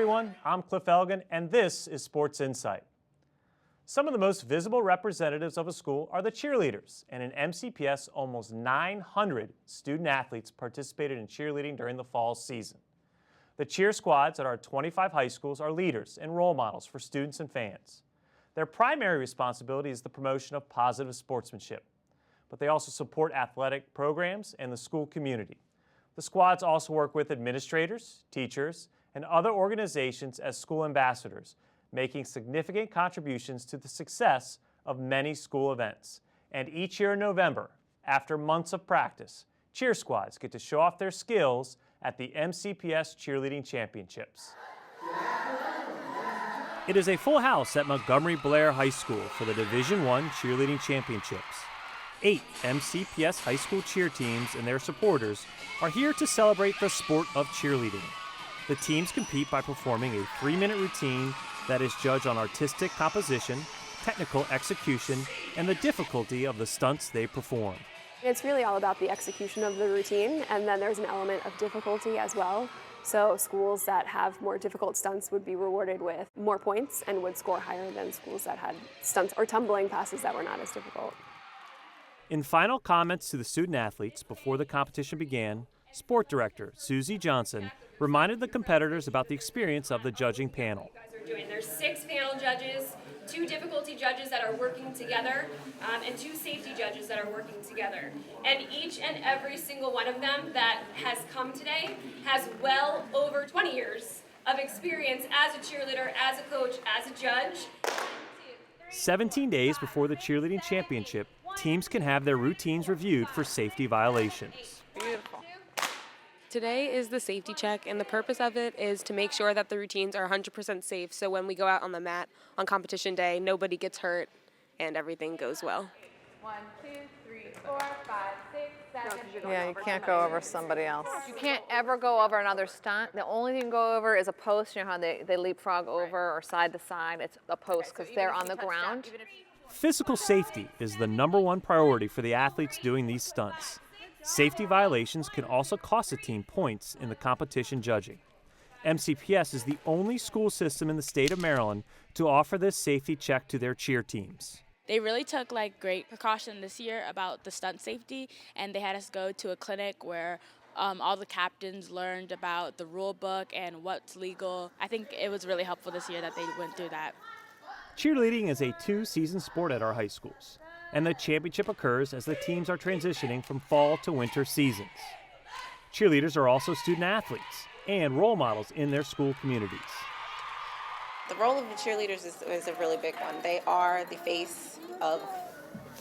everyone, I'm Cliff Elgin, and this is Sports Insight. Some of the most visible representatives of a school are the cheerleaders, and in MCPS, almost 900 student athletes participated in cheerleading during the fall season. The cheer squads at our 25 high schools are leaders and role models for students and fans. Their primary responsibility is the promotion of positive sportsmanship, but they also support athletic programs and the school community. The squads also work with administrators, teachers, and other organizations as school ambassadors, making significant contributions to the success of many school events. And each year in November, after months of practice, cheer squads get to show off their skills at the MCPS Cheerleading Championships. It is a full house at Montgomery Blair High School for the Division I Cheerleading Championships. 8 MCPS high school cheer teams and their supporters are here to celebrate the sport of cheerleading. The teams compete by performing a 3-minute routine that is judged on artistic composition, technical execution, and the difficulty of the stunts they perform. It's really all about the execution of the routine, and then there's an element of difficulty as well. So schools that have more difficult stunts would be rewarded with more points and would score higher than schools that had stunts or tumbling passes that were not as difficult. In final comments to the student athletes before the competition began, Sport Director Susie Johnson reminded the competitors about the experience of the judging panel. There's 6 panel judges, 2 difficulty judges that are working together, and 2 safety judges that are working together. And each and every single one of them that has come today has well over 20 years of experience as a cheerleader, as a coach, as a judge. 17 days before the cheerleading championship, teams can have their routines reviewed for safety violations. Beautiful. Today is the safety check, and the purpose of it is to make sure that the routines are 100% safe, so when we go out on the mat on competition day, nobody gets hurt and everything goes well. 1, 2, 3, 4, 5, 6, 7. Yeah, you can't go over somebody else. You can't ever go over another stunt. The only thing you can go over is a post. You know how they leapfrog over or side to side? It's a post because they're on the ground. Physical safety is the #1 priority for the athletes doing these stunts. Safety violations can also cost a team points in the competition judging. MCPS is the only school system in the state of Maryland to offer this safety check to their cheer teams. They really took great precaution this year about the stunt safety, and they had us go to a clinic where all the captains learned about the rule book and what's legal. I think it was really helpful this year that they went through that. Cheerleading is a 2-season sport at our high schools, and the championship occurs as the teams are transitioning from fall to winter seasons. Cheerleaders are also student athletes and role models in their school communities. The role of the cheerleaders is a really big one. They are the face of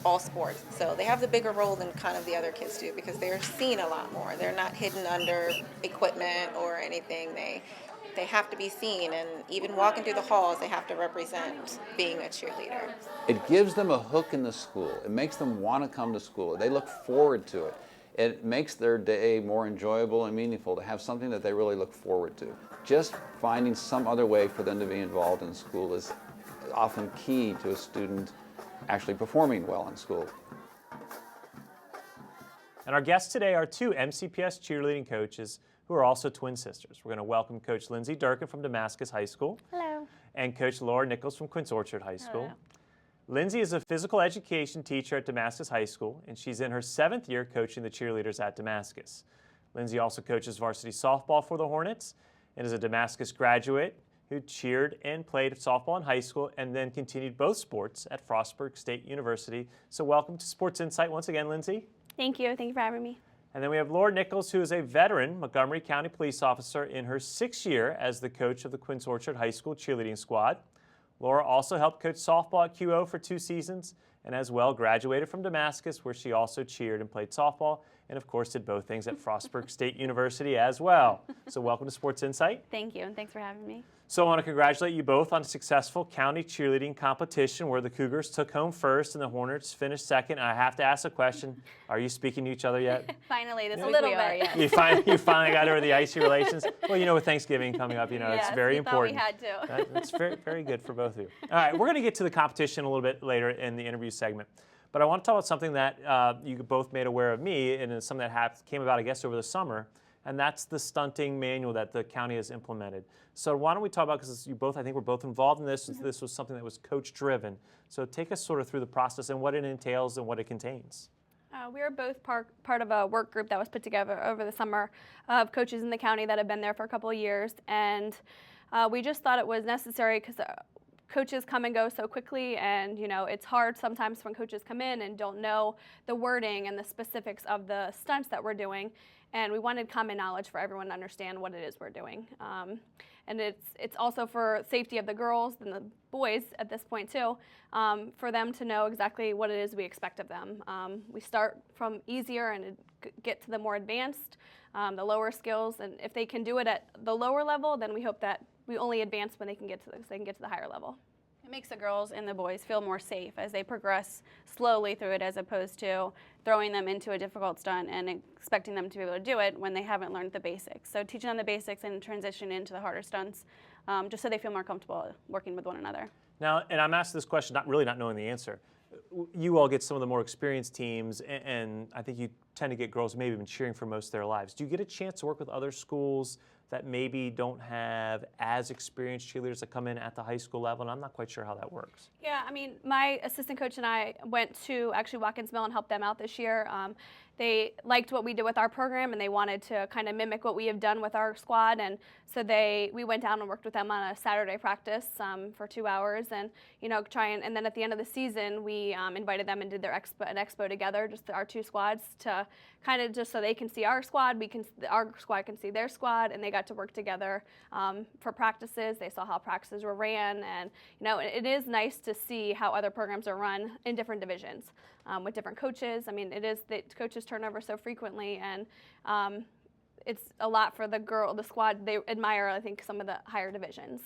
all sports, so they have the bigger role than kind of the other kids do because they're seen a lot more. They're not hidden under equipment or anything. They have to be seen, and even walking through the halls, they have to represent being a cheerleader. It gives them a hook in the school. It makes them want to come to school. They look forward to it. It makes their day more enjoyable and meaningful to have something that they really look forward to. Just finding some other way for them to be involved in school is often key to a student actually performing well in school. And our guests today are 2 MCPS cheerleading coaches who are also twin sisters. We're going to welcome Coach Lindsay Durkin from Damascus High School. Hello. And Coach Laura Nichols from Quince Orchard High School. Hello. Lindsay is a physical education teacher at Damascus High School, and she's in her 7th year coaching the cheerleaders at Damascus. Lindsay also coaches varsity softball for the Hornets and is a Damascus graduate who cheered and played softball in high school and then continued both sports at Frostburg State University. So welcome to Sports Insight once again, Lindsay. Thank you. Thank you for having me. And then we have Laura Nichols, who is a veteran Montgomery County police officer in her 6th year as the coach of the Quince Orchard High School cheerleading squad. Laura also helped coach softball at QO for 2 seasons and as well graduated from Damascus, where she also cheered and played softball and of course did both things at Frostburg State University as well. So welcome to Sports Insight. Thank you, and thanks for having me. So I want to congratulate you both on a successful county cheerleading competition where the Cougars took home first and the Hornets finished second. I have to ask a question. Are you speaking to each other yet? Finally, this A week little we bit. are, yes. You finally got over the icy relations? Well, with Thanksgiving coming up, it's very we important. Thought we had to. That's very, very good for both of you. All right, we're going to get to the competition a little bit later in the interview segment. But I want to talk about something that you both made aware of me, and it's something that came about, I guess, over the summer, and that's the stunting manual that the county has implemented. So why don't we talk about, because you both, I think we're both involved in this, this was something that was coach-driven. So take us sort of through the process and what it entails and what it contains. We are both part of a work group that was put together over the summer of coaches in the county that have been there for a couple of years, and we just thought it was necessary because coaches come and go so quickly, and it's hard sometimes when coaches come in and don't know the wording and the specifics of the stunts that we're doing, and we wanted common knowledge for everyone to understand what it is we're doing. And it's also for safety of the girls and the boys at this point too, for them to know exactly what it is we expect of them. We start from easier and get to the more advanced, the lower skills, and if they can do it at the lower level, then we hope that we only advance when they can get to the higher level. It makes the girls and the boys feel more safe as they progress slowly through it, as opposed to throwing them into a difficult stunt and expecting them to be able to do it when they haven't learned the basics. So teaching them the basics and transition into the harder stunts, just so they feel more comfortable working with one another. Now, and I'm asked this question not knowing the answer. You all get some of the more experienced teams, and I think you tend to get girls maybe been cheering for most of their lives. Do you get a chance to work with other schools that maybe don't have as experienced cheerleaders that come in at the high school level? And I'm not quite sure how that works. Yeah, I mean, my assistant coach and I went to actually Watkins Mill and helped them out this year. They liked what we did with our program, and they wanted to kind of mimic what we have done with our squad, and so we went down and worked with them on a Saturday practice for 2 hours, and and then at the end of the season we invited them and did an expo together, just our two squads, to kind of just so they can see our squad, our squad can see their squad, and they got to work together for practices. They saw how practices were ran, and it is nice to see how other programs are run in different divisions. With different coaches. I mean, it is that coaches turn over so frequently, and it's a lot for the squad. They admire, I think, some of the higher divisions.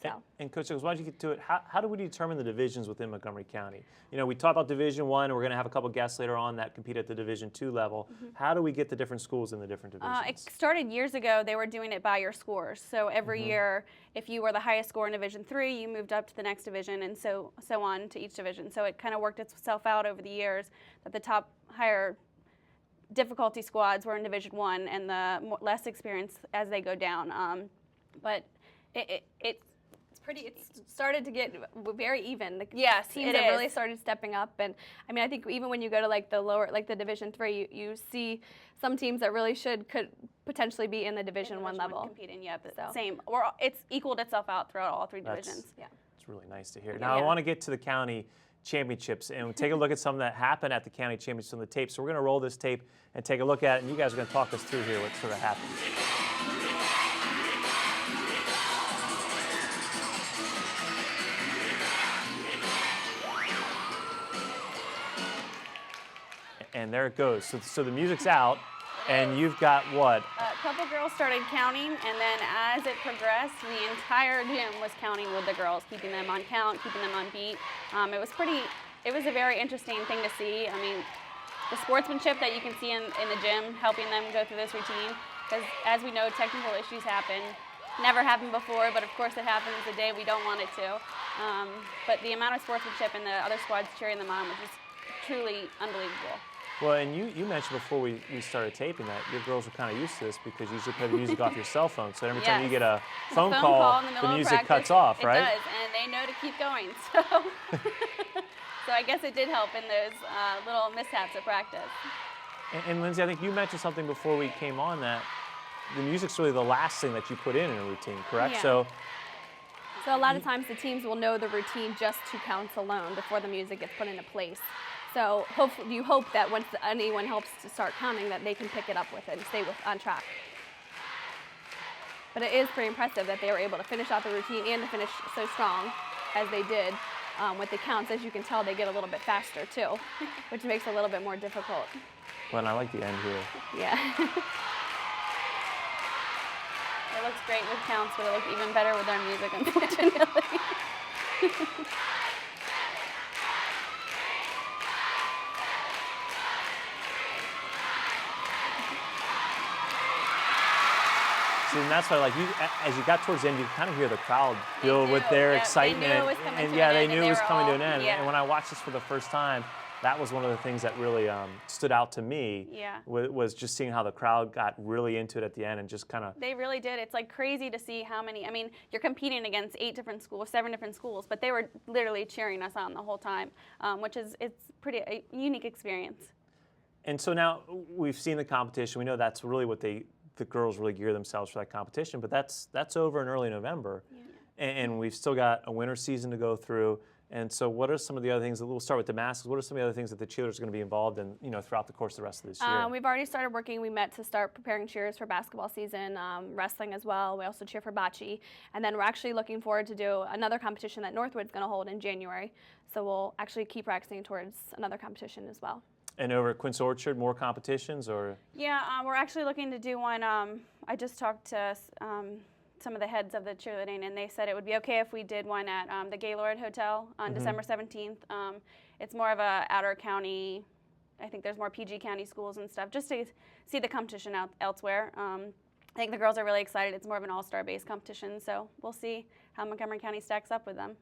So. And Coach, why don't you get to it? How do we determine the divisions within Montgomery County? We talk about Division I, and we're going to have a couple guests later on that compete at the Division II level. Mm-hmm. How do we get the different schools in the different divisions? It started years ago. They were doing it by your scores. So every year, if you were the highest score in Division III, you moved up to the next division, and so on to each division. So it kind of worked itself out over the years that the top higher difficulty squads were in Division I, and the less experienced as they go down. But It's started to get very even. Yes, teams have really started stepping up, and I mean, I think even when you go to like the lower, like the Division III, you see some teams that really could potentially be in the Division I level competing. Yeah, but same. Or it's equaled itself out throughout all three divisions. Yeah, it's really nice to hear. Now I want to get to the county championships and take a look at some that happened at the county championships on the tape. So we're going to roll this tape and take a look at it, and you guys are going to talk us through here what sort of happened. And there it goes. So the music's out, and you've got what? A couple girls started counting, and then as it progressed, the entire gym was counting with the girls, keeping them on count, keeping them on beat. It was a very interesting thing to see. I mean, the sportsmanship that you can see in the gym, helping them go through this routine, because as we know, technical issues happen. Never happened before, but of course it happens the day we don't want it to. But the amount of sportsmanship and the other squads cheering them on was just truly unbelievable. Well, and you mentioned before we started taping that your girls are kind of used to this because you usually play the music off your cell phone. So every time you get a phone call, the music cuts off, right? It does, and they know to keep going. So, so I guess it did help in those little mishaps at practice. And Lindsay, I think you mentioned something before we came on that the music's really the last thing that you put in a routine, correct? Yeah. So a lot of times the teams will know the routine just to counts alone before the music gets put into place. So you hope that once anyone helps to start counting that they can pick it up with it and stay on track. But it is pretty impressive that they were able to finish out the routine and to finish so strong as they did with the counts. As you can tell, they get a little bit faster too, which makes it a little bit more difficult. Well, and I like the end here. Yeah. It looks great with counts, but it looked even better with their music, unfortunately. See, and that's why, like, as you got towards the end, you kind of hear the crowd build with their excitement. They knew it was coming and to yeah, an they end, knew it was coming to an end. Yeah. And when I watched this for the first time, that was one of the things that really stood out to me. Yeah. Was just seeing how the crowd got really into it at the end and just kind of. They really did. It's like crazy to see how many. I mean, you're competing against 7 different schools, but they were literally cheering us on the whole time, which is it's pretty a unique experience. And so now we've seen the competition. We know that's really what the girls really gear themselves for that competition. But that's over in early November, and we've still got a winter season to go through. And so, what are some of the other things? We'll start with Damascus. What are some of the other things that the cheerleaders are going to be involved in, throughout the course of the rest of this year? We've already started working. We met to start preparing cheers for basketball season, wrestling as well. We also cheer for bocce, and then we're actually looking forward to do another competition that Northwood's going to hold in January. So we'll actually keep practicing towards another competition as well. And over at Quince Orchard, more competitions, or? Yeah, we're actually looking to do one. I just talked to some of the heads of the cheerleading, and they said it would be okay if we did one at the Gaylord Hotel on December 17th. It's more of a outer county. I think there's more PG County schools and stuff, just to see the competition elsewhere. I think the girls are really excited. It's more of an all-star-based competition, so we'll see how Montgomery County stacks up with them.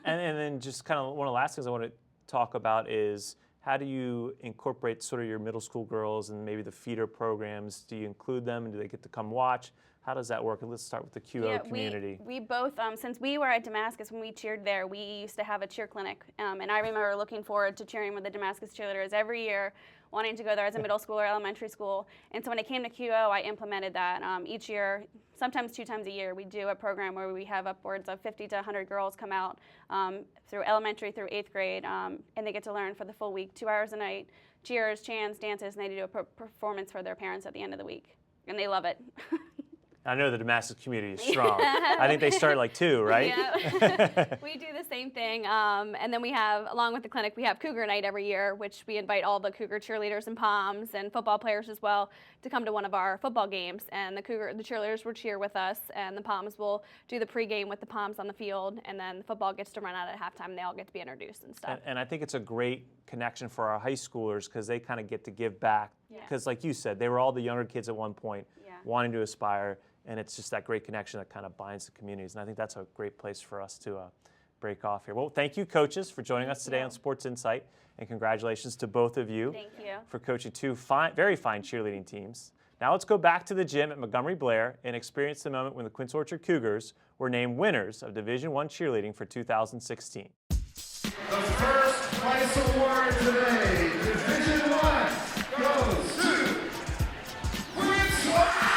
and then just kind of one of the last things I want to talk about is how do you incorporate sort of your middle school girls and maybe the feeder programs? Do you include them, and do they get to come watch? How does that work? And let's start with the QO community. We both, since we were at Damascus, when we cheered there, we used to have a cheer clinic. And I remember looking forward to cheering with the Damascus cheerleaders every year, wanting to go there as a middle school or elementary school. And so when it came to QO, I implemented that. Each year, sometimes 2 times a year, we do a program where we have upwards of 50 to 100 girls come out through elementary through 8th grade, and they get to learn for the full week, 2 hours a night, cheers, chants, dances, and they do a performance for their parents at the end of the week. And they love it. I know the Damascus community is strong. I think they start like 2, right? Yeah. We do the same thing. And then we have, along with the clinic, we have Cougar Night every year, which we invite all the Cougar cheerleaders and POMs and football players as well to come to one of our football games. And the cheerleaders will cheer with us, and the POMs will do the pregame with the POMs on the field. And then the football gets to run out at halftime, and they all get to be introduced and stuff. And I think it's a great connection for our high schoolers because they kind of get to give back. Because like you said, they were all the younger kids at one point wanting to aspire. And it's just that great connection that kind of binds the communities. And I think that's a great place for us to break off here. Well, thank you, coaches, for joining us today on Sports Insight. And congratulations to both of you for coaching 2 very fine cheerleading teams. Now let's go back to the gym at Montgomery Blair and experience the moment when the Quince Orchard Cougars were named winners of Division I cheerleading for 2016. The first place award today, Division I, goes to Quince Orchard.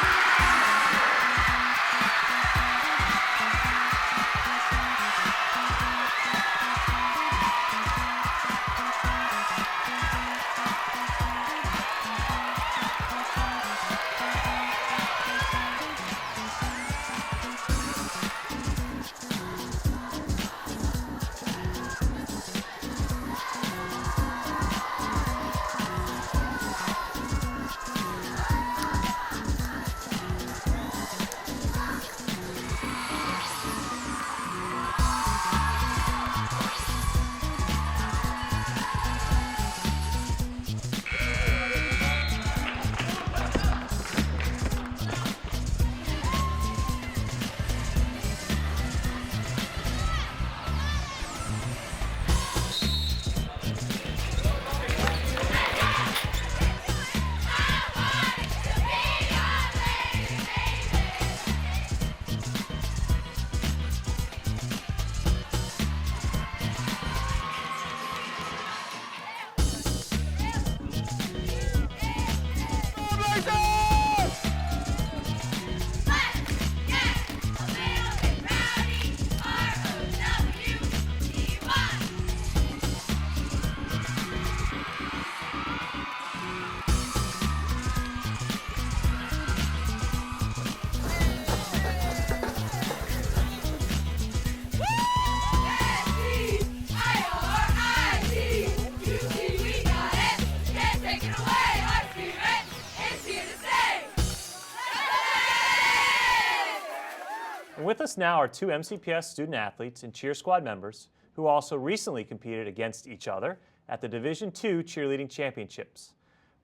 With us now are 2 MCPS student athletes and cheer squad members who also recently competed against each other at the Division II Cheerleading Championships.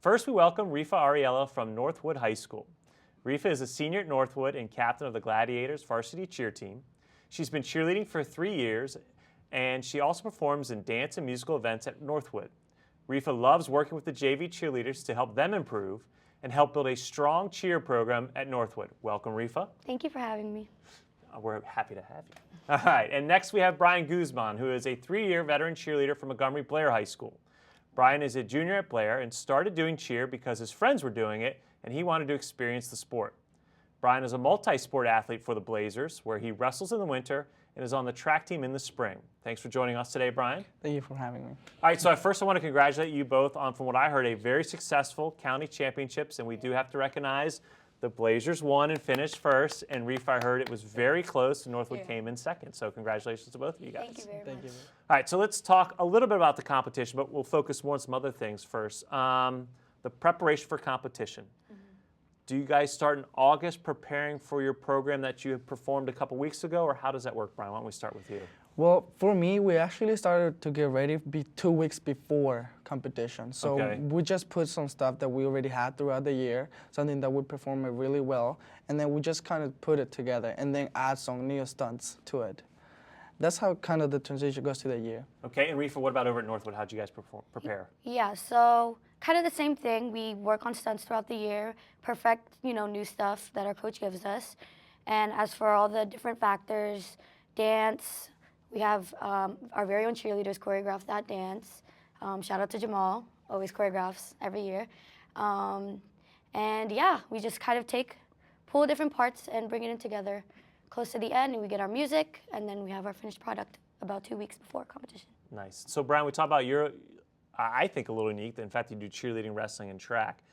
First, we welcome Rifa Ariella from Northwood High School. Rifa is a senior at Northwood and captain of the Gladiators varsity cheer team. She's been cheerleading for 3 years, and she also performs in dance and musical events at Northwood. Rifa loves working with the JV cheerleaders to help them improve and help build a strong cheer program at Northwood. Welcome, Rifa. Thank you for having me. We're happy to have you. All right, and next we have Brian Guzman, who is a 3-year veteran cheerleader from Montgomery Blair High School. Brian is a junior at Blair and started doing cheer because his friends were doing it and he wanted to experience the sport. Brian is a multi-sport athlete for the Blazers, where he wrestles in the winter and is on the track team in the spring. Thanks for joining us today, Brian. Thank you for having me. All right, so first I want to congratulate you both on, from what I heard, a very successful county championships, and we do have to recognize the Blazers won and finished first, and Reef, I heard it was very close, and Northwood came in second. So congratulations to both of you guys. Thank you very much. All right, so let's talk a little bit about the competition, but we'll focus more on some other things first. The preparation for competition. Do you guys start in August preparing for your program that you performed a couple weeks ago, or how does that work, Brian? Why don't we start with you? Well, for me, we actually started to get ready 2 weeks before competition. So we just put some stuff that we already had throughout the year, something that would perform it really well, and then we just kind of put it together and then add some new stunts to it. That's how kind of the transition goes to the year. Okay, and Reefa, what about over at Northwood? How'd you guys prepare? Yeah, so kind of the same thing. We work on stunts throughout the year, perfect, new stuff that our coach gives us. And as for all the different factors, dance, we have our very own cheerleaders choreograph that dance. Shout out to Jamal, always choreographs every year. And yeah, we just kind of pull different parts and bring it in together close to the end, and we get our music, and then we have our finished product about 2 weeks before competition. Nice. So Brian, we talked about your, I think a little unique, in fact you do cheerleading, wrestling, and track.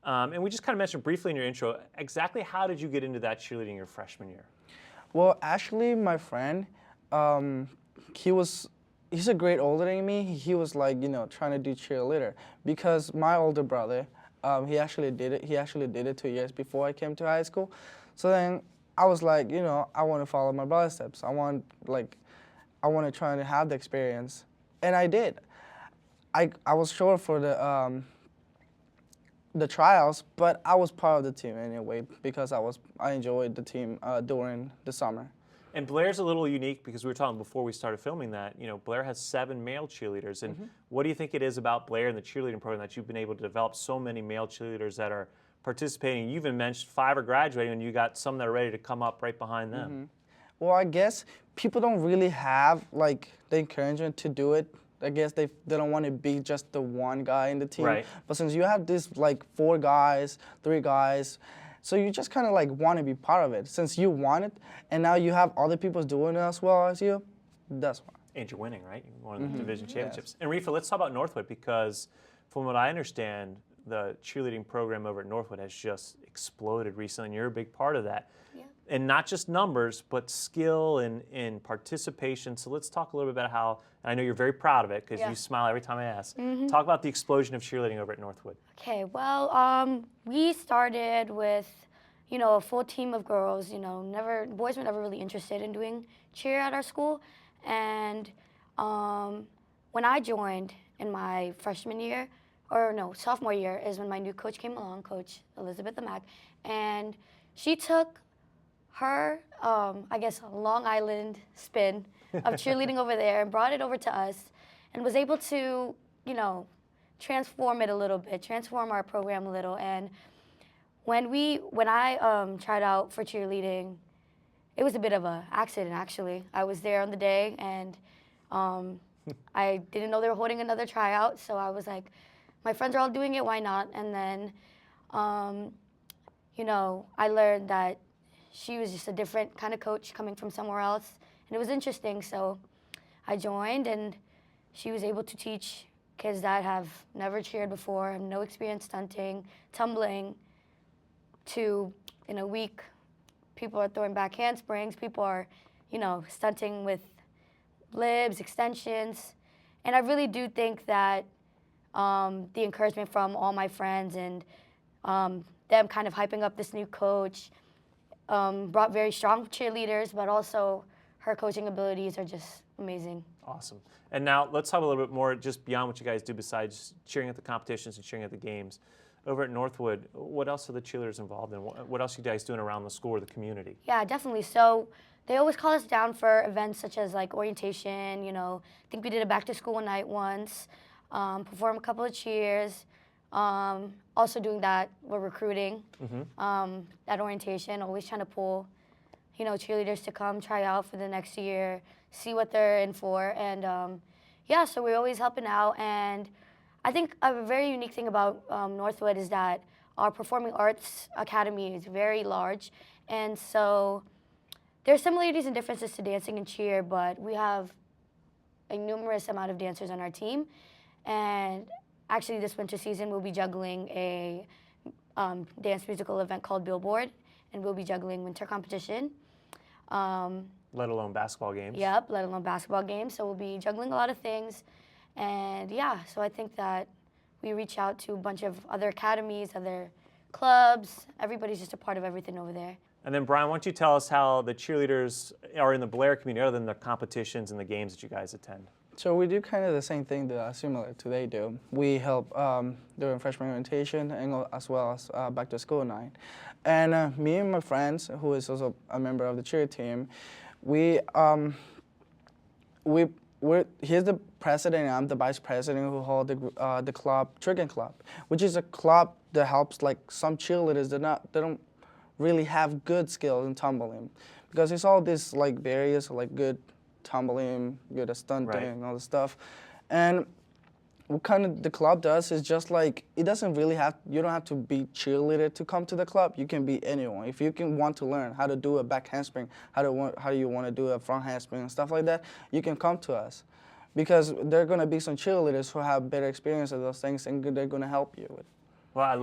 And we just kind of mentioned briefly in your intro, exactly how did you get into that cheerleading your freshman year? Well, actually, my friend, he's a grade older than me. He was like, trying to do cheerleader because my older brother, he actually did it. He actually did it 2 years before I came to high school. So then I was like, I want to follow my brother's steps. I want to try and have the experience, and I did. I was short for the trials, but I was part of the team anyway because I enjoyed the team during the summer. And Blair's a little unique because we were talking before we started filming that, Blair has 7 male cheerleaders. And what do you think it is about Blair and the cheerleading program that you've been able to develop so many male cheerleaders that are participating? You even mentioned 5 are graduating, and you got some that are ready to come up right behind them. Well, I guess people don't really have the encouragement to do it. I guess they don't want to be just the one guy in the team. Right. But since you have this 4 guys, 3 guys, so you just kind of want to be part of it. Since you want it, and now you have other people doing it as well as you, that's why. And you're winning, right? You won the division championships. Yes. And Reefa, let's talk about Northwood because from what I understand, the cheerleading program over at Northwood has just exploded recently, and you're a big part of that. Yeah. And not just numbers, but skill and participation. So let's talk a little bit about how, and I know you're very proud of it because you smile every time I ask. Talk about the explosion of cheerleading over at Northwood. Okay, well, we started with, a full team of girls. Boys were never really interested in doing cheer at our school. And when I joined in my freshman year, sophomore year is when my new coach came along, Coach Elizabeth Amack, and she took her, Long Island spin of cheerleading over there and brought it over to us and was able to, transform it a little bit, transform our program a little. And when I tried out for cheerleading, it was a bit of an accident, actually. I was there on the day, and I didn't know they were holding another tryout, so I was like, my friends are all doing it, why not? And then, I learned that she was just a different kind of coach coming from somewhere else, and it was interesting, so I joined, and she was able to teach kids that have never cheered before, have no experience stunting, tumbling, to, in a week, people are throwing back handsprings, people are, stunting with libs, extensions, and I really do think that the encouragement from all my friends and them kind of hyping up this new coach brought very strong cheerleaders, but also her coaching abilities are just amazing. Awesome. And now let's talk a little bit more just beyond what you guys do besides cheering at the competitions and cheering at the games. Over at Northwood, what else are the cheerleaders involved in? What else are you guys doing around the school or the community? Yeah, definitely. So they always call us down for events such as orientation, I think we did a back to school night once. perform a couple of cheers. Also doing that, we're recruiting at orientation, always trying to pull, cheerleaders to come try out for the next year, see what they're in for. And yeah, so we're always helping out. And I think a very unique thing about Northwood is that our Performing Arts Academy is very large. And so there's similarities and differences to dancing and cheer, but we have a numerous amount of dancers on our team. And actually this winter season we'll be juggling a dance musical event called Billboard, and we'll be juggling winter competition. Let alone basketball games. Yep, let alone basketball games. So we'll be juggling a lot of things. And yeah, so I think that we reach out to a bunch of other academies, other clubs. Everybody's just a part of everything over there. And then Brian, why don't you tell us how the cheerleaders are in the Blair community other than the competitions and the games that you guys attend? So we do kind of the same thing that similar to they do. We help during freshman orientation and as well as back to school night. And me and my friends, who is also a member of the cheer team, he's the president and I'm the vice president who hold the club, Triggin Club, which is a club that helps like some cheerleaders that don't really have good skills in tumbling, because it's all these like barriers, like good tumbling, good at stunting, and all this stuff. And what kind of the club does is just like, it doesn't really you don't have to be cheerleader to come to the club. You can be anyone. If you want to learn how to do a back handspring, how do you want to do a front handspring and stuff like that, you can come to us, because there are going to be some cheerleaders who have better experience of those things and they're going to help you with. Well, I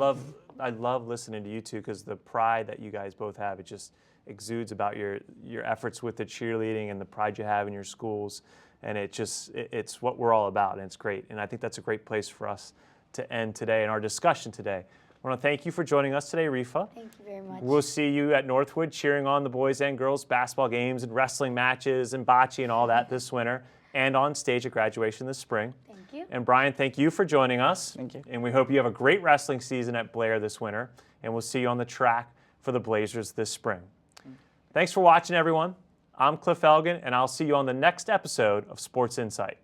love listening to you two, because the pride that you guys both have, it just exudes about your efforts with the cheerleading and the pride you have in your schools, and it's what we're all about, and it's great. And I think that's a great place for us to end today in our discussion today. I want to thank you for joining us today, Rifa. Thank you very much. We'll see you at Northwood cheering on the boys and girls basketball games and wrestling matches and bocce and all that this winter, and on stage at graduation this spring. Thank you. And Brian, thank you for joining us. Thank you. And we hope you have a great wrestling season at Blair this winter, and we'll see you on the track for the Blazers this spring. Thanks for watching, everyone. I'm Cliff Elgin, and I'll see you on the next episode of Sports Insight.